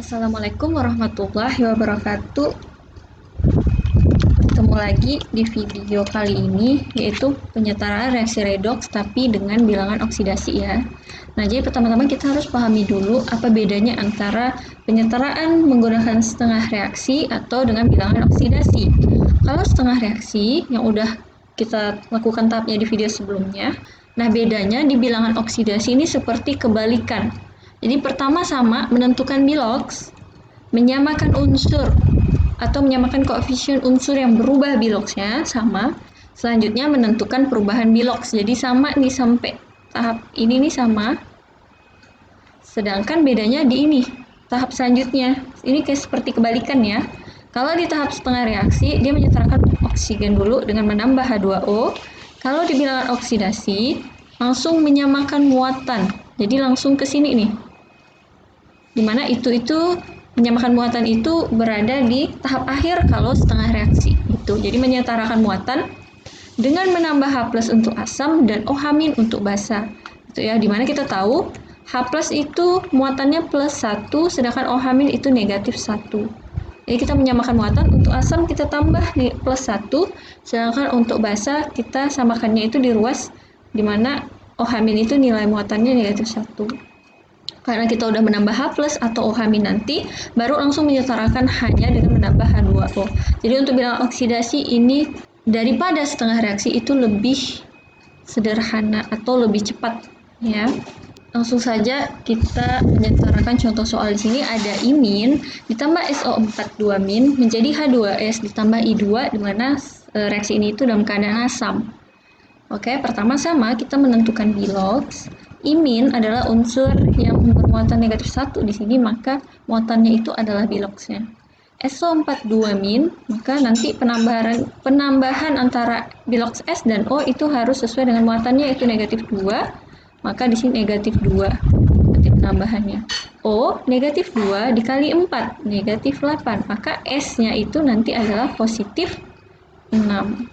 Assalamualaikum warahmatullahi wabarakatuh. Ketemu lagi di video kali ini, yaitu penyetaraan reaksi redoks tapi dengan bilangan oksidasi ya. Nah, jadi pertama-tama kita harus pahami dulu apa bedanya antara penyetaraan menggunakan setengah reaksi atau dengan bilangan oksidasi. Kalau setengah reaksi yang udah kita lakukan tahapnya di video sebelumnya, nah bedanya di bilangan oksidasi ini seperti kebalikan. Jadi pertama sama menentukan biloks, menyamakan unsur atau menyamakan koefisien unsur yang berubah biloksnya sama. Selanjutnya menentukan perubahan biloks. Jadi sama nih sampai tahap ini nih sama. Sedangkan bedanya di ini, tahap selanjutnya. Ini kayak seperti kebalikan ya. Kalau di tahap setengah reaksi, dia menyetarakan oksigen dulu dengan menambah H2O. Kalau di bilangan oksidasi, langsung menyamakan muatan. Jadi langsung ke sini nih. Dimana itu menyamakan muatan itu berada di tahap akhir kalau setengah reaksi gitu. Jadi menyetarakan muatan dengan menambah H+ untuk asam dan OH- untuk basa. Itu ya, dimana kita tahu H+ itu muatannya +1 sedangkan OH- itu -1. Jadi kita menyamakan muatan untuk asam kita tambah +1 sedangkan untuk basa kita samakannya itu di ruas dimana OH- itu nilai muatannya -1. Karena kita udah menambah H+ atau OH- nanti, baru langsung menyetarakan hanya dengan menambah H2O. Jadi untuk bilangan oksidasi ini daripada setengah reaksi itu lebih sederhana atau lebih cepat ya. Langsung saja kita menyetarakan contoh soal di sini ada imin ditambah SO4 2- menjadi H2S ditambah I2 di mana reaksi ini itu dalam keadaan asam. Oke, pertama sama kita menentukan biloks. Imin adalah unsur yang bermuatan -1 di sini, maka muatannya itu adalah biloksnya. SO4 2-, maka nanti penambahan antara biloks S dan O itu harus sesuai dengan muatannya yaitu -2, maka di sini -2 nanti penambahannya. O -2 dikali 4, -8, maka S-nya itu nanti adalah +6.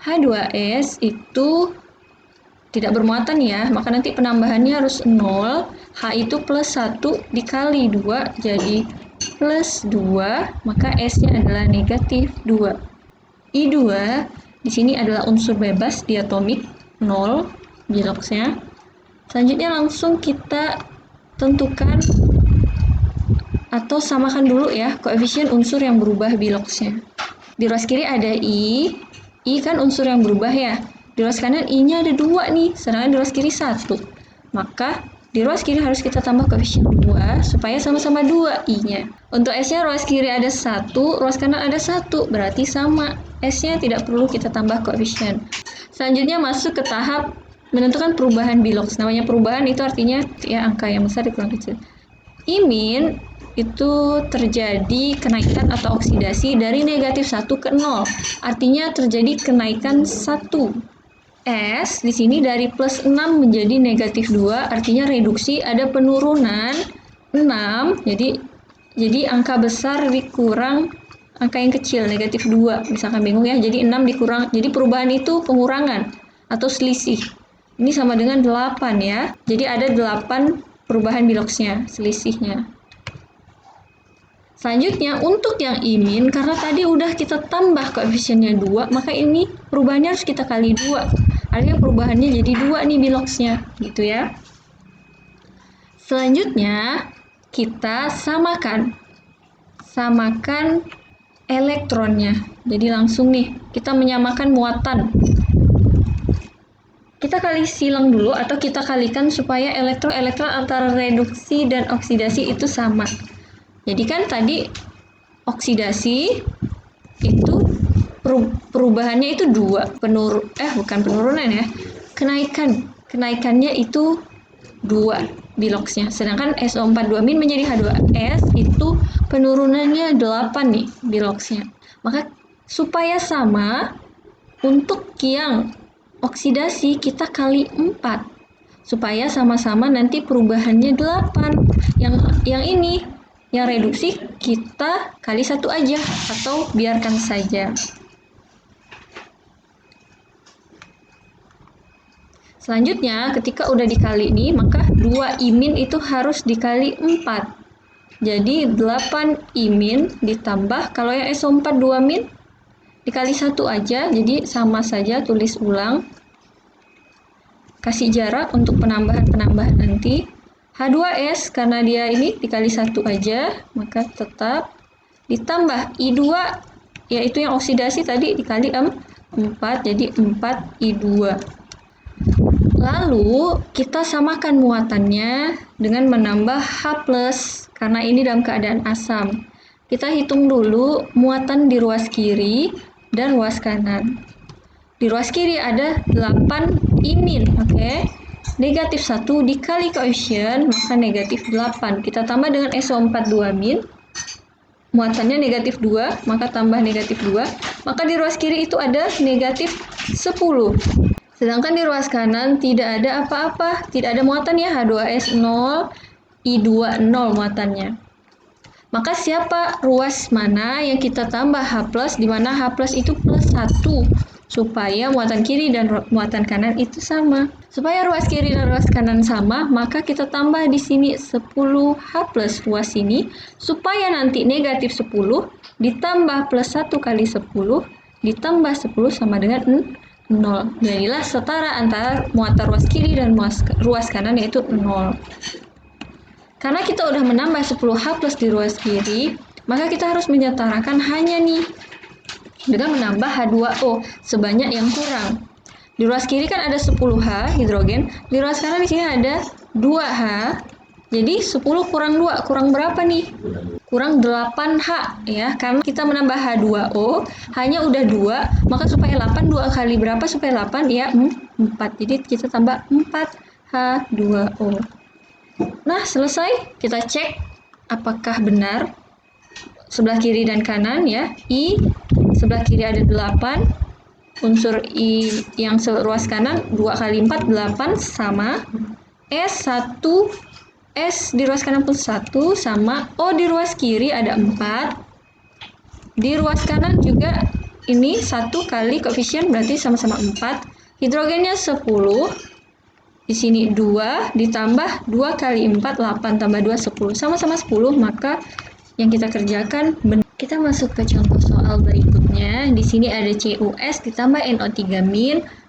H2S itu tidak bermuatan ya, maka nanti penambahannya harus 0. H itu +1 dikali 2 jadi +2, maka S-nya adalah -2. I2 di sini adalah unsur bebas diatomik 0 biloksnya. Selanjutnya langsung kita tentukan atau samakan dulu ya koefisien unsur yang berubah biloksnya. Di ruas kiri ada I kan unsur yang berubah ya. Di ruas kanan I-nya ada 2 nih, sedangkan di ruas kiri 1. Maka di ruas kiri harus kita tambah koefisien 2 supaya sama-sama 2 I-nya. Untuk S-nya ruas kiri ada 1, ruas kanan ada 1, berarti sama. S-nya tidak perlu kita tambah koefisien. Selanjutnya masuk ke tahap menentukan perubahan biloks. Namanya perubahan itu artinya ya angka yang besar dikurang kecil. Imin itu terjadi kenaikan atau oksidasi dari -1 ke 0. Artinya terjadi kenaikan 1. S di sini dari +6 menjadi -2, artinya reduksi, ada penurunan 6. Jadi angka besar dikurang angka yang kecil -2. Misalkan bingung ya. Jadi 6 dikurang. Jadi perubahan itu pengurangan atau selisih. Ini sama dengan 8 ya. Jadi ada 8 perubahan biloksnya, selisihnya. Selanjutnya untuk yang imin, karena tadi udah kita tambah koefisiennya 2, maka ini perubahannya harus kita kali 2. Artinya perubahannya jadi 2 nih biloksnya, gitu ya. Selanjutnya kita samakan elektronnya. Jadi langsung nih kita menyamakan muatan. Kita kali silang dulu atau kita kalikan supaya elektron antara reduksi dan oksidasi itu sama. Jadi kan tadi oksidasi itu perubahannya itu 2, bukan penurunan ya. Kenaikannya itu 2 biloksnya. Sedangkan SO4 2- menjadi H2S itu penurunannya 8 nih biloksnya. Maka supaya sama untuk yang oksidasi kita kali 4 supaya sama-sama nanti perubahannya 8. Yang ini yang reduksi kita kali 1 aja atau biarkan saja. Selanjutnya ketika udah dikali nih, maka 2 imin itu harus dikali 4. Jadi 8I- ditambah, kalau yang SO4 2- dikali 1 aja, jadi sama saja, tulis ulang. Kasih jarak untuk penambahan-penambahan nanti. H2S, karena dia ini dikali 1 aja, maka tetap ditambah I2, yaitu yang oksidasi tadi, dikali 4, jadi 4I2. Lalu kita samakan muatannya dengan menambah H+, karena ini dalam keadaan asam. Kita hitung dulu muatan di ruas kiri dan ruas kanan. Di ruas kiri ada 8I-, oke? Negatif 1 dikali koefisien, maka negatif 8. Kita tambah dengan SO4 2-, muatannya negatif 2, maka tambah negatif 2. Maka di ruas kiri itu ada negatif 10. Sedangkan di ruas kanan tidak ada apa-apa, tidak ada muatan ya, H2S 0, I2 0 muatannya. Maka siapa ruas mana yang kita tambah H+, di mana H+ itu plus 1, supaya muatan kiri dan muatan kanan itu sama. Supaya ruas kiri dan ruas kanan sama, maka kita tambah di sini 10H+ ruas ini, supaya nanti negatif 10 ditambah plus 1 kali 10 ditambah 10 sama dengan 0. Jadilah setara antara muatan ruas kiri dan ruas kanan, yaitu 0. Karena kita udah menambah 10H+ di ruas kiri, maka kita harus menyetarakan hanya nih dengan menambah H2O sebanyak yang kurang. Di ruas kiri kan ada 10H hidrogen, di ruas kanan di sini ada 2H. Jadi 10 kurang 2, kurang berapa nih? Kurang 8H ya, karena kita menambah H2O, hanya udah 2, maka supaya 8, 2 kali berapa supaya 8? Ya 4, jadi kita tambah 4H2O. Nah, selesai. Kita cek apakah benar sebelah kiri dan kanan ya. I sebelah kiri ada 8, unsur I yang ruas kanan 2 kali 4, 8 sama. S 1, S di ruas kanan pun 1 sama. O di ruas kiri ada 4. Di ruas kanan juga ini 1 kali koefisien, berarti sama-sama 4. Hidrogennya 10. Di sini 2 ditambah 2 kali 4, 8 tambah 2, 10. Sama-sama 10, maka yang kita kerjakan benar. Kita masuk ke contoh soal berikutnya. Di sini ada CuS ditambah NO3-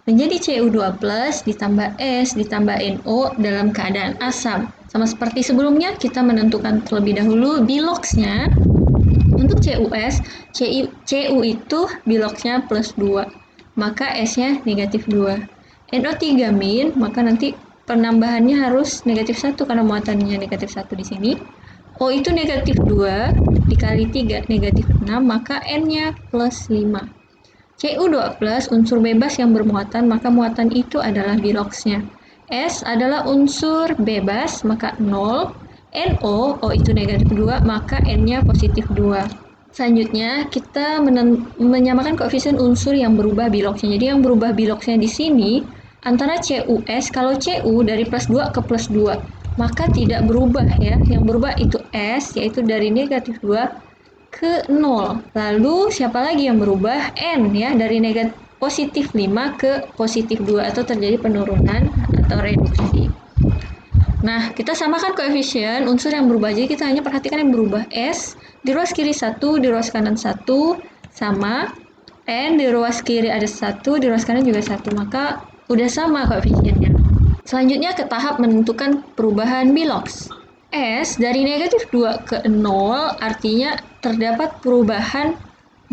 menjadi Cu2+ ditambah S ditambah NO dalam keadaan asam. Sama seperti sebelumnya, kita menentukan terlebih dahulu biloksnya. Untuk CuS, Cu itu biloksnya plus 2, maka S-nya negatif 2. NO3-, maka nanti penambahannya harus negatif 1 karena muatannya negatif 1 di sini. O itu negatif 2 dikali 3, negatif 6, maka N-nya plus 5. Cu2+ unsur bebas yang bermuatan, maka muatan itu adalah biloksnya. S adalah unsur bebas, maka 0. NO, O itu negatif 2, maka N-nya positif 2. Selanjutnya, kita menyamakan koefisien unsur yang berubah biloksnya. Jadi yang berubah biloksnya di sini, antara CuS, kalau Cu dari plus 2 ke plus 2, maka tidak berubah ya. Yang berubah itu S, yaitu dari negatif 2 ke 0. Lalu siapa lagi yang berubah? N ya, dari negatif positif 5 ke positif 2, atau terjadi penurunan atau reduksi. Nah, kita samakan koefisien unsur yang berubah. Jadi kita hanya perhatikan yang berubah. S di ruas kiri 1, di ruas kanan 1, sama. N di ruas kiri ada 1, di ruas kanan juga 1. Maka udah sama koefisiennya. Selanjutnya ke tahap menentukan perubahan biloks. S dari negatif 2 ke 0 artinya terdapat perubahan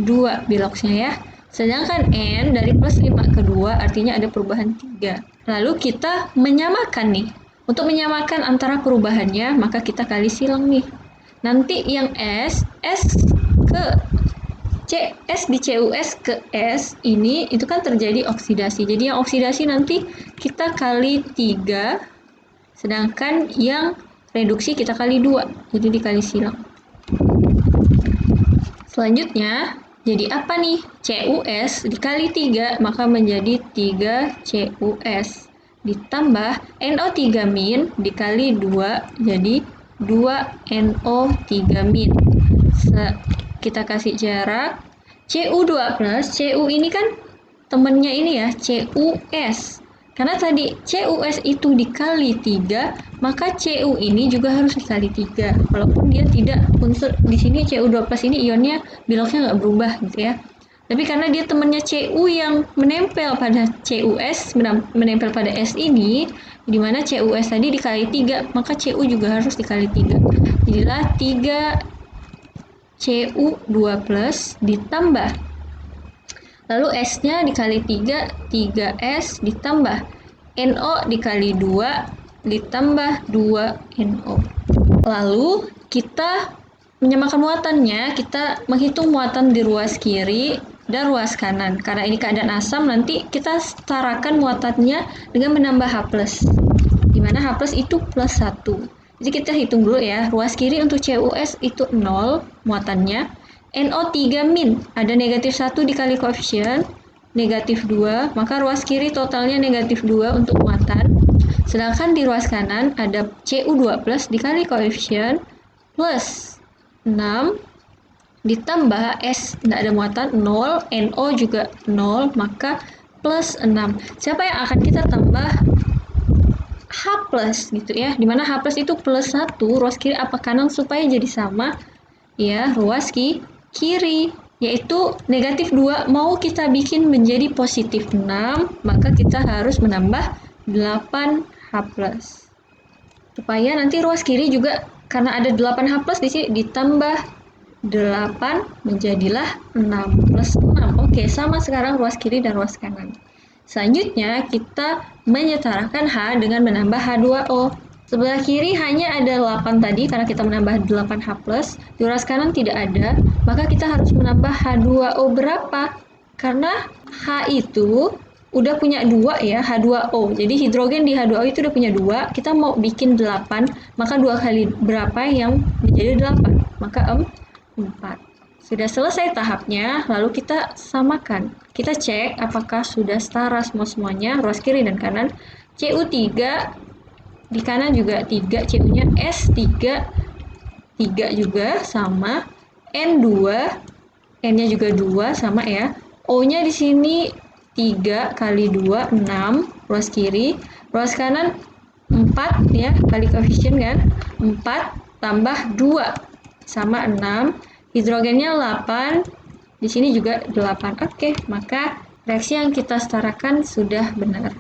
2 biloksnya ya. Sedangkan N dari plus 5 ke 2 artinya ada perubahan 3. Lalu kita menyamakan nih. Untuk menyamakan antara perubahannya, maka kita kali silang nih. Nanti yang S ke S di CuS ke S ini itu kan terjadi oksidasi. Jadi yang oksidasi nanti kita kali 3, sedangkan yang reduksi kita kali 2. Jadi dikali silang. Selanjutnya, jadi apa nih? CuS dikali 3, maka menjadi 3 CuS. Ditambah NO3- dikali 2, jadi 2 NO3-. Kita kasih jarak. Cu2+, Cu ini kan temennya ini ya, CuS. Karena tadi CuS itu dikali 3, maka Cu ini juga harus dikali 3. Walaupun dia tidak unsur di sini Cu2+ ini ionnya biloknya nggak berubah gitu ya. Tapi karena dia temannya Cu yang menempel pada CuS, menempel pada S ini, di mana CuS tadi dikali 3, maka Cu juga harus dikali 3. Jadilah 3 Cu2+ ditambah, lalu S-nya dikali 3, 3S ditambah NO dikali 2 ditambah 2NO. Lalu kita menyamakan muatannya, kita menghitung muatan di ruas kiri dan ruas kanan. Karena ini keadaan asam, nanti kita setarakan muatannya dengan menambah H+. Di mana H+ itu plus 1. Jadi kita hitung dulu ya, ruas kiri untuk CuS itu 0 muatannya, NO3 min, ada negatif 1 dikali koefisien, negatif 2, maka ruas kiri totalnya negatif 2 untuk muatan. Sedangkan di ruas kanan ada Cu2+ dikali koefisien, plus 6, ditambah S, tidak ada muatan, 0, NO juga 0, maka plus 6. Siapa yang akan kita tambah? H+ gitu ya, dimana H+ itu plus 1, ruas kiri apa kanan supaya jadi sama ya, ruas kiri, yaitu negatif 2 mau kita bikin menjadi positif 6, maka kita harus menambah 8H+. Supaya nanti ruas kiri juga karena ada 8H+ di sini ditambah 8 menjadilah 6 plus 6. Oke, sama sekarang ruas kiri dan ruas kanan. Selanjutnya kita menyetarakan H dengan menambah H2O. Sebelah kiri hanya ada 8 tadi karena kita menambah 8H+, di ruas kanan tidak ada, maka kita harus menambah H2O berapa? Karena H itu udah punya 2 ya, H2O. Jadi hidrogen di H2O itu udah punya 2, kita mau bikin 8, maka 2 kali berapa yang menjadi 8? Maka 4. Sudah selesai tahapnya, lalu kita samakan. Kita cek apakah sudah setara semuanya, ruas kiri dan kanan. Cu3, di kanan juga 3, Cu-nya S3, 3 juga sama. N2, N-nya juga 2, sama ya. O-nya di sini 3 kali 2, 6, ruas kiri. Ruas kanan 4 ya, kali koefisien kan. 4 tambah 2, sama 6. Hidrogennya 8, di sini juga 8. Oke, maka reaksi yang kita setarakan sudah benar.